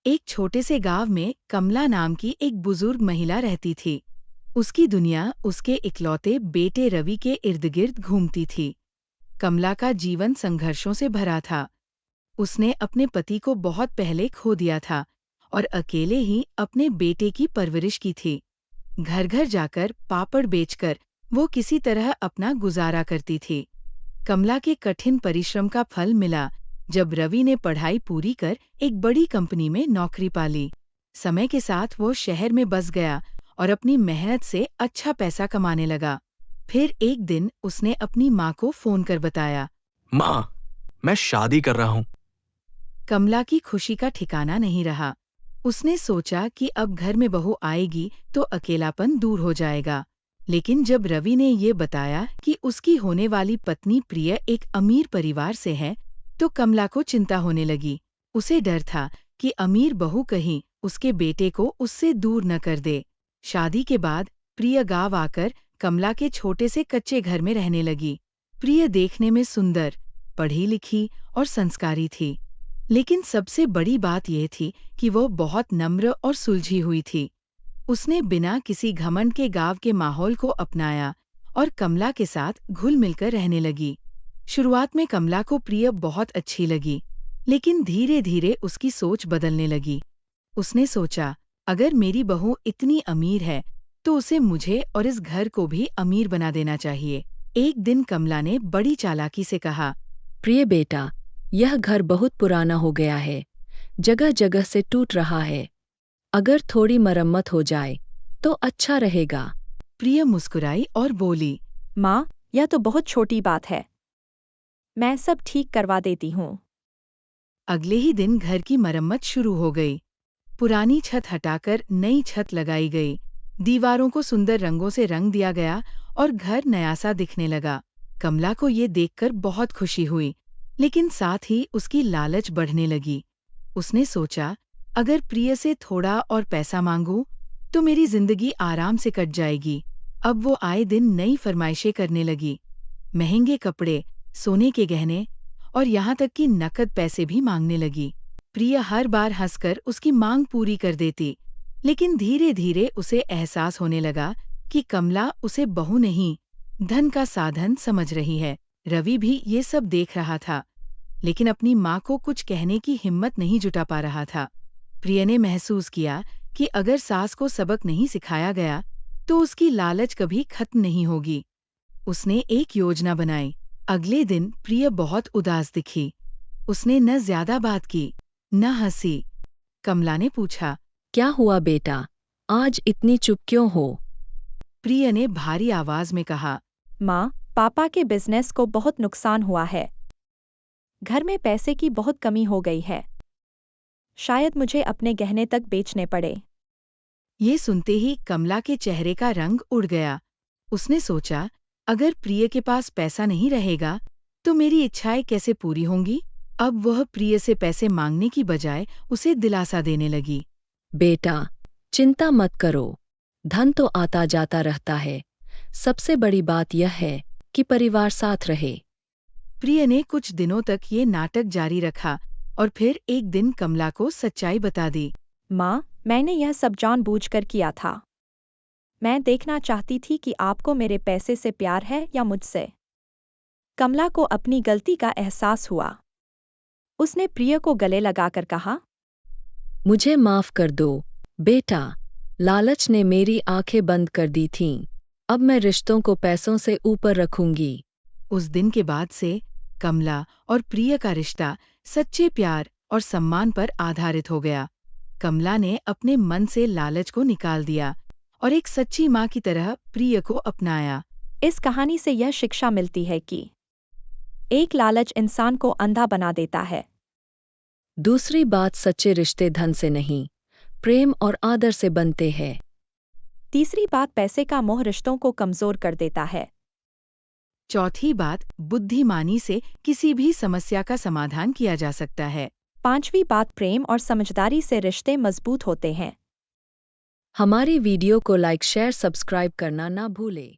एक छोटे से गांव में कमला नाम की एक बुजुर्ग महिला रहती थी। उसकी दुनिया उसके इकलौते बेटे रवि के इर्द गिर्द घूमती थी। कमला का जीवन संघर्षों से भरा था। उसने अपने पति को बहुत पहले खो दिया था और अकेले ही अपने बेटे की परवरिश की थी। घर घर जाकर पापड़ बेचकर वो किसी तरह अपना गुजारा करती थी। कमला के कठिन परिश्रम का फल मिला जब रवि ने पढ़ाई पूरी कर एक बड़ी कंपनी में नौकरी पा ली। समय के साथ वो शहर में बस गया और अपनी मेहनत से अच्छा पैसा कमाने लगा। फिर एक दिन उसने अपनी माँ को फोन कर बताया। माँ, मैं शादी कर रहा हूँ। कमला की खुशी का ठिकाना नहीं रहा। उसने सोचा कि अब घर में बहू आएगी तो अकेलापन दूर हो जाएगा। लेकिन जब रवि ने ये बताया कि उसकी होने वाली पत्नी प्रिय एक अमीर परिवार से है, तो कमला को चिंता होने लगी। उसे डर था कि अमीर बहू कहीं उसके बेटे को उससे दूर न कर दे। शादी के बाद प्रिय गांव आकर कमला के छोटे से कच्चे घर में रहने लगी। प्रिय देखने में सुंदर, पढ़ी लिखी और संस्कारी थी। लेकिन सबसे बड़ी बात यह थी कि वो बहुत नम्र और सुलझी हुई थी। उसने बिना किसी घमंड के गांव के माहौल को अपनाया और कमला के साथ घुल मिलकर रहने लगी। शुरुआत में कमला को प्रिय बहुत अच्छी लगी, लेकिन धीरे धीरे उसकी सोच बदलने लगी। उसने सोचा, अगर मेरी बहू इतनी अमीर है तो उसे मुझे और इस घर को भी अमीर बना देना चाहिए। एक दिन कमला ने बड़ी चालाकी से कहा, प्रिय बेटा, यह घर बहुत पुराना हो गया है, जगह जगह से टूट रहा है। अगर थोड़ी मरम्मत हो जाए तो अच्छा रहेगा। प्रिय मुस्कुराई और बोली, माँ, यह तो बहुत छोटी बात है, मैं सब ठीक करवा देती हूँ। अगले ही दिन घर की मरम्मत शुरू हो गई। पुरानी छत हटाकर नई छत लगाई गई, दीवारों को सुंदर रंगों से रंग दिया गया और घर नया सा दिखने लगा। कमला को ये देखकर बहुत खुशी हुई, लेकिन साथ ही उसकी लालच बढ़ने लगी। उसने सोचा, अगर प्रिय से थोड़ा और पैसा मांगूं, तो मेरी जिंदगी आराम से कट जाएगी। अब वो आए दिन नई फरमाइशें करने लगी, महंगे कपड़े, सोने के गहने और यहाँ तक कि नकद पैसे भी मांगने लगी। प्रिय हर बार हंसकर उसकी मांग पूरी कर देती, लेकिन धीरे धीरे उसे एहसास होने लगा कि कमला उसे बहू नहीं, धन का साधन समझ रही है। रवि भी ये सब देख रहा था, लेकिन अपनी माँ को कुछ कहने की हिम्मत नहीं जुटा पा रहा था। प्रिय ने महसूस किया कि अगर सास को सबक नहीं सिखाया गया तो उसकी लालच कभी खत्म नहीं होगी। उसने एक योजना बनाई। अगले दिन प्रिय बहुत उदास दिखी। उसने न ज्यादा बात की, न हंसी। कमला ने पूछा, क्या हुआ बेटा, आज इतनी चुप क्यों हो? प्रिय ने भारी आवाज में कहा, माँ, पापा के बिजनेस को बहुत नुकसान हुआ है। घर में पैसे की बहुत कमी हो गई है। शायद मुझे अपने गहने तक बेचने पड़े। ये सुनते ही कमला के चेहरे का रंग उड़ गया। उसने सोचा, अगर प्रिय के पास पैसा नहीं रहेगा तो मेरी इच्छाएं कैसे पूरी होंगी। अब वह प्रिय से पैसे मांगने की बजाय उसे दिलासा देने लगी। बेटा, चिंता मत करो, धन तो आता जाता रहता है। सबसे बड़ी बात यह है कि परिवार साथ रहे। प्रिय ने कुछ दिनों तक ये नाटक जारी रखा और फिर एक दिन कमला को सच्चाई बता दी। माँ, मैंने यह सब जानबूझकर किया था। मैं देखना चाहती थी कि आपको मेरे पैसे से प्यार है या मुझसे। कमला को अपनी गलती का एहसास हुआ। उसने प्रिय को गले लगाकर कहा, मुझे माफ कर दो बेटा, लालच ने मेरी आंखें बंद कर दी थीं। अब मैं रिश्तों को पैसों से ऊपर रखूंगी। उस दिन के बाद से कमला और प्रिय का रिश्ता सच्चे प्यार और सम्मान पर आधारित हो गया। कमला ने अपने मन से लालच को निकाल दिया और एक सच्ची माँ की तरह प्रिय को अपनाया। इस कहानी से यह शिक्षा मिलती है कि एक लालच इंसान को अंधा बना देता है। दूसरी बात, सच्चे रिश्ते धन से नहीं, प्रेम और आदर से बनते हैं। तीसरी बात, पैसे का मोह रिश्तों को कमजोर कर देता है। चौथी बात, बुद्धिमानी से किसी भी समस्या का समाधान किया जा सकता है। पांचवी बात, प्रेम और समझदारी से रिश्ते मजबूत होते हैं। हमारी वीडियो को लाइक, शेयर, सब्सक्राइब करना ना भूलें।